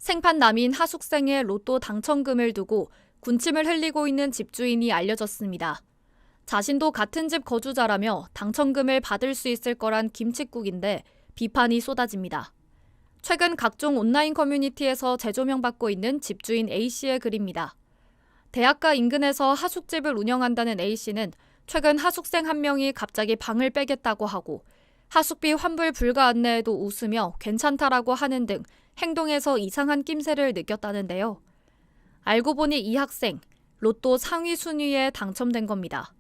생판 남인 하숙생의 로또 당첨금을 두고 군침을 흘리고 있는 집주인이 알려졌습니다. 자신도 같은 집 거주자라며 당첨금을 받을 수 있을 거란 김칫국인데 비판이 쏟아집니다. 최근 각종 온라인 커뮤니티에서 재조명받고 있는 집주인 A씨의 글입니다. 대학가 인근에서 하숙집을 운영한다는 A씨는 최근 하숙생 한 명이 갑자기 방을 빼겠다고 하고 하숙비 환불 불가 안내에도 웃으며 괜찮다라고 하는 등 행동에서 이상한 낌새를 느꼈다는데요. 알고 보니 이 학생, 로또 상위 순위에 당첨된 겁니다.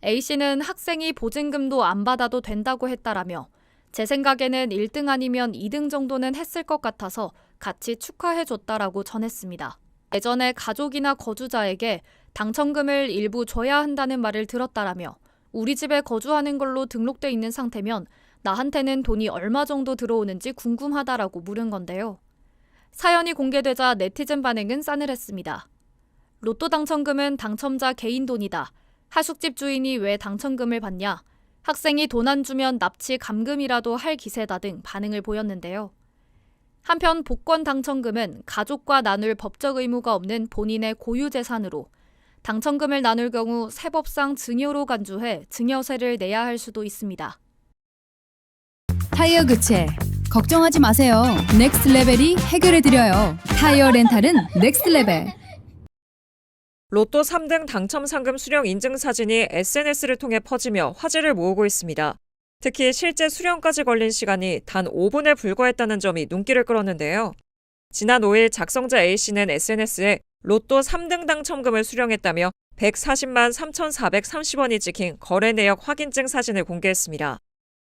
A씨는 학생이 보증금도 안 받아도 된다고 했다라며 제 생각에는 1등 아니면 2등 정도는 했을 것 같아서 같이 축하해줬다라고 전했습니다. 예전에 가족이나 거주자에게 당첨금을 일부 줘야 한다는 말을 들었다라며 우리 집에 거주하는 걸로 등록돼 있는 상태면 나한테는 돈이 얼마 정도 들어오는지 궁금하다라고 물은 건데요. 사연이 공개되자 네티즌 반응은 싸늘했습니다. 로또 당첨금은 당첨자 개인 돈이다. 하숙집 주인이 왜 당첨금을 받냐? 학생이 돈 안 주면 납치 감금이라도 할 기세다 등 반응을 보였는데요. 한편 복권 당첨금은 가족과 나눌 법적 의무가 없는 본인의 고유 재산으로 당첨금을 나눌 경우 세법상 증여로 간주해 증여세를 내야 할 수도 있습니다. 타이어 교체 걱정하지 마세요. 넥스트 레벨이 해결해드려요. 타이어 렌탈은 넥스트 레벨. 로또 3등 당첨 상금 수령 인증 사진이 SNS를 통해 퍼지며 화제를 모으고 있습니다. 특히 실제 수령까지 걸린 시간이 단 5분에 불과했다는 점이 눈길을 끌었는데요. 지난 5일 작성자 A씨는 SNS에 로또 3등 당첨금을 수령했다며 140만 3,430원이 찍힌 거래 내역 확인증 사진을 공개했습니다.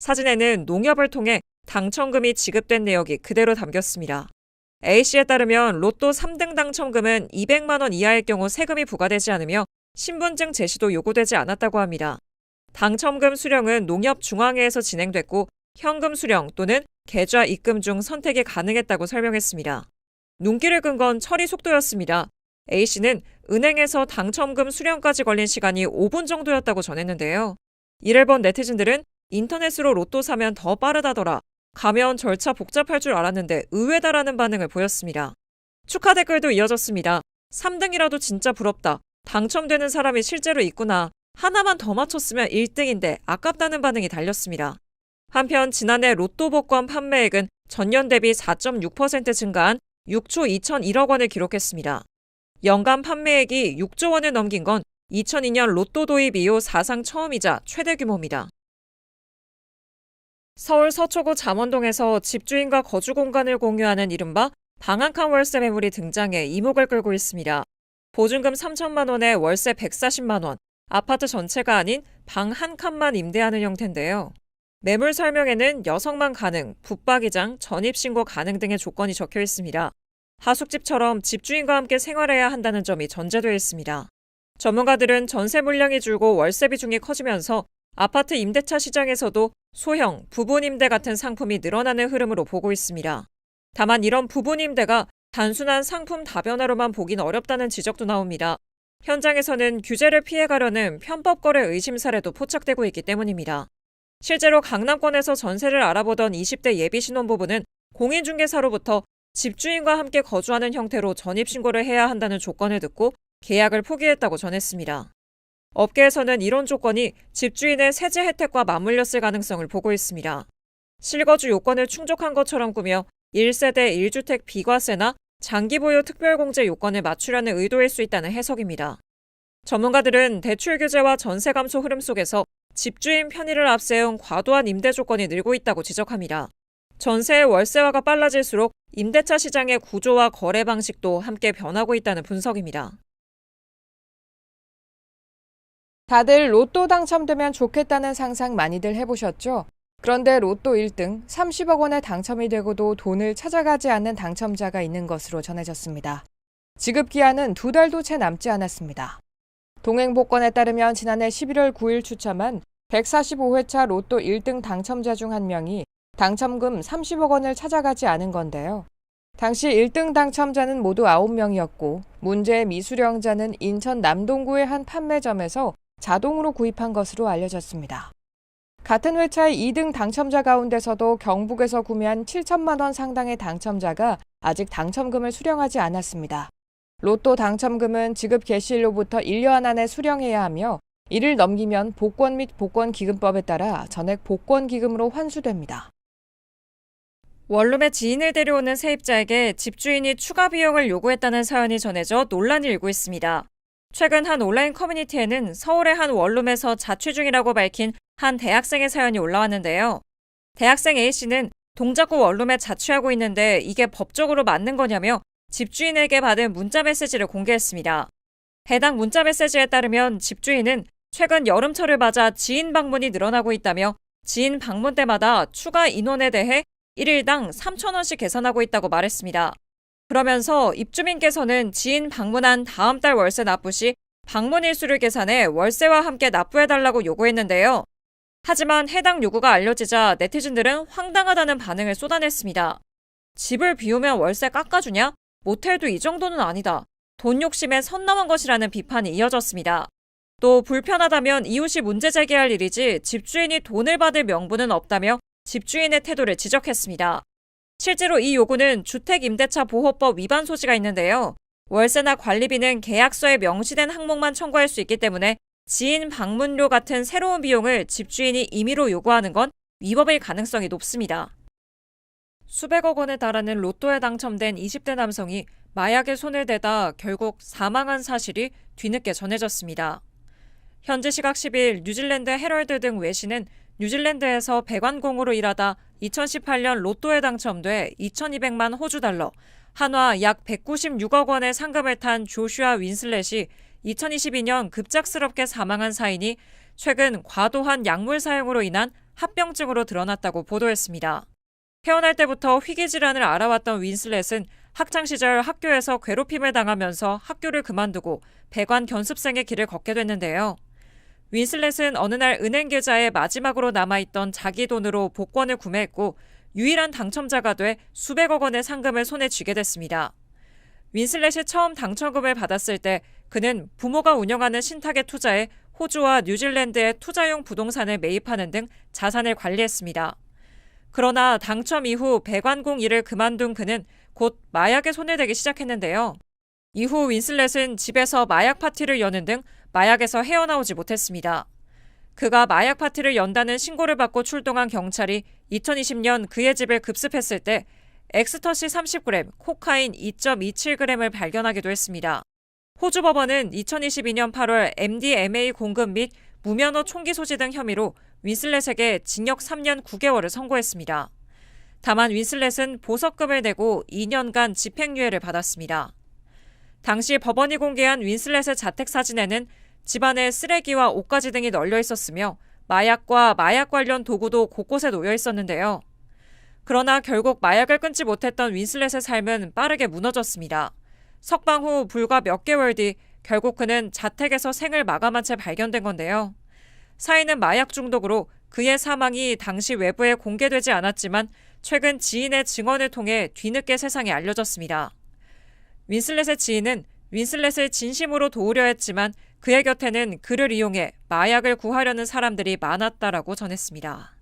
사진에는 농협을 통해 당첨금이 지급된 내역이 그대로 담겼습니다. A씨에 따르면 로또 3등 당첨금은 200만 원 이하일 경우 세금이 부과되지 않으며 신분증 제시도 요구되지 않았다고 합니다. 당첨금 수령은 농협 중앙회에서 진행됐고 현금 수령 또는 계좌 입금 중 선택이 가능했다고 설명했습니다. 눈길을 끈 건 처리 속도였습니다. A씨는 은행에서 당첨금 수령까지 걸린 시간이 5분 정도였다고 전했는데요. 이를 본 네티즌들은 인터넷으로 로또 사면 더 빠르다더라. 가면 절차 복잡할 줄 알았는데 의외다라는 반응을 보였습니다. 축하 댓글도 이어졌습니다. 3등이라도 진짜 부럽다. 당첨되는 사람이 실제로 있구나. 하나만 더 맞췄으면 1등인데 아깝다는 반응이 달렸습니다. 한편 지난해 로또 복권 판매액은 전년 대비 4.6% 증가한 6조 2,001억 원을 기록했습니다. 연간 판매액이 6조 원을 넘긴 건 2002년 로또 도입 이후 사상 처음이자 최대 규모입니다. 서울 서초구 잠원동에서 집주인과 거주 공간을 공유하는 이른바 방 한 칸 월세 매물이 등장해 이목을 끌고 있습니다. 보증금 3천만 원에 월세 140만 원, 아파트 전체가 아닌 방 한 칸만 임대하는 형태인데요. 매물 설명에는 여성만 가능, 붙박이장, 전입신고 가능 등의 조건이 적혀 있습니다. 하숙집처럼 집주인과 함께 생활해야 한다는 점이 전제되어 있습니다. 전문가들은 전세 물량이 줄고 월세 비중이 커지면서 아파트 임대차 시장에서도 소형, 부분 임대 같은 상품이 늘어나는 흐름으로 보고 있습니다. 다만 이런 부분 임대가 단순한 상품 다변화로만 보긴 어렵다는 지적도 나옵니다. 현장에서는 규제를 피해가려는 편법 거래 의심 사례도 포착되고 있기 때문입니다. 실제로 강남권에서 전세를 알아보던 20대 예비 신혼부부는 공인중개사로부터 집주인과 함께 거주하는 형태로 전입신고를 해야 한다는 조건을 듣고 계약을 포기했다고 전했습니다. 업계에서는 이런 조건이 집주인의 세제 혜택과 맞물렸을 가능성을 보고 있습니다. 실거주 요건을 충족한 것처럼 꾸며 1세대 1주택 비과세나 장기보유 특별공제 요건을 맞추려는 의도일 수 있다는 해석입니다. 전문가들은 대출 규제와 전세 감소 흐름 속에서 집주인 편의를 앞세운 과도한 임대 조건이 늘고 있다고 지적합니다. 전세의 월세화가 빨라질수록 임대차 시장의 구조와 거래 방식도 함께 변하고 있다는 분석입니다. 다들 로또 당첨되면 좋겠다는 상상 많이들 해보셨죠? 그런데 로또 1등 30억 원에 당첨이 되고도 돈을 찾아가지 않는 당첨자가 있는 것으로 전해졌습니다. 지급 기한은 2달도 채 남지 않았습니다. 동행복권에 따르면 지난해 11월 9일 추첨한 145회차 로또 1등 당첨자 중 한 명이 당첨금 30억 원을 찾아가지 않은 건데요. 당시 1등 당첨자는 모두 9명이었고 문제의 미수령자는 인천 남동구의 한 판매점에서 자동으로 구입한 것으로 알려졌습니다. 같은 회차의 2등 당첨자 가운데서도 경북에서 구매한 7천만 원 상당의 당첨자가 아직 당첨금을 수령하지 않았습니다. 로또 당첨금은 지급 개시일로부터 1년 안에 수령해야 하며 이를 넘기면 복권 및 복권기금법에 따라 전액 복권기금으로 환수됩니다. 원룸에 지인을 데려오는 세입자에게 집주인이 추가 비용을 요구했다는 사연이 전해져 논란이 일고 있습니다. 최근 한 온라인 커뮤니티에는 서울의 한 원룸에서 자취 중이라고 밝힌 한 대학생의 사연이 올라왔는데요. 대학생 A씨는 동작구 원룸에 자취하고 있는데 이게 법적으로 맞는 거냐며 집주인에게 받은 문자 메시지를 공개했습니다. 해당 문자 메시지에 따르면 집주인은 최근 여름철을 맞아 지인 방문이 늘어나고 있다며 지인 방문 때마다 추가 인원에 대해 1일당 3,000원씩 계산하고 있다고 말했습니다. 그러면서 입주민께서는 지인 방문한 다음 달 월세 납부 시 방문 일수를 계산해 월세와 함께 납부해달라고 요구했는데요. 하지만 해당 요구가 알려지자 네티즌들은 황당하다는 반응을 쏟아냈습니다. 집을 비우면 월세 깎아주냐? 모텔도 이 정도는 아니다. 돈 욕심에 선 넘은 것이라는 비판이 이어졌습니다. 또 불편하다면 이웃이 문제 제기할 일이지 집주인이 돈을 받을 명분은 없다며 집주인의 태도를 지적했습니다. 실제로 이 요구는 주택임대차보호법 위반 소지가 있는데요. 월세나 관리비는 계약서에 명시된 항목만 청구할 수 있기 때문에 지인 방문료 같은 새로운 비용을 집주인이 임의로 요구하는 건 위법일 가능성이 높습니다. 수백억 원에 달하는 로또에 당첨된 20대 남성이 마약에 손을 대다 결국 사망한 사실이 뒤늦게 전해졌습니다. 현지 시각 10일 뉴질랜드 헤럴드 등 외신은 뉴질랜드에서 배관공으로 일하다 2018년 로또에 당첨돼 2,200만 호주 달러, 한화 약 196억 원의 상금을 탄 조슈아 윈슬렛이 2022년 급작스럽게 사망한 사인이 최근 과도한 약물 사용으로 인한 합병증으로 드러났다고 보도했습니다. 태어날 때부터 희귀질환을 앓아왔던 윈슬렛은 학창시절 학교에서 괴롭힘을 당하면서 학교를 그만두고 배관 견습생의 길을 걷게 됐는데요. 윈슬렛은 어느 날 은행 계좌에 마지막으로 남아있던 자기 돈으로 복권을 구매했고 유일한 당첨자가 돼 수백억 원의 상금을 손에 쥐게 됐습니다. 윈슬렛이 처음 당첨금을 받았을 때 그는 부모가 운영하는 신탁에 투자해 호주와 뉴질랜드의 투자용 부동산을 매입하는 등 자산을 관리했습니다. 그러나 당첨 이후 배관공 일을 그만둔 그는 곧 마약에 손을 대기 시작했는데요. 이후 윈슬렛은 집에서 마약 파티를 여는 등 마약에서 헤어나오지 못했습니다. 그가 마약 파티를 연다는 신고를 받고 출동한 경찰이 2020년 그의 집을 급습했을 때 엑스터시 30g, 코카인 2.27g을 발견하기도 했습니다. 호주 법원은 2022년 8월 MDMA 공급 및 무면허 총기 소지 등 혐의로 윈슬렛에게 징역 3년 9개월을 선고했습니다. 다만 윈슬렛은 보석금을 내고 2년간 집행유예를 받았습니다. 당시 법원이 공개한 윈슬렛의 자택 사진에는 집안에 쓰레기와 옷가지 등이 널려 있었으며 마약과 마약 관련 도구도 곳곳에 놓여 있었는데요. 그러나 결국 마약을 끊지 못했던 윈슬렛의 삶은 빠르게 무너졌습니다. 석방 후 불과 몇 개월 뒤 결국 그는 자택에서 생을 마감한 채 발견된 건데요. 사인은 마약 중독으로 그의 사망이 당시 외부에 공개되지 않았지만 최근 지인의 증언을 통해 뒤늦게 세상에 알려졌습니다. 윈슬렛의 지인은 윈슬렛을 진심으로 도우려 했지만 그의 곁에는 그를 이용해 마약을 구하려는 사람들이 많았다라고 전했습니다.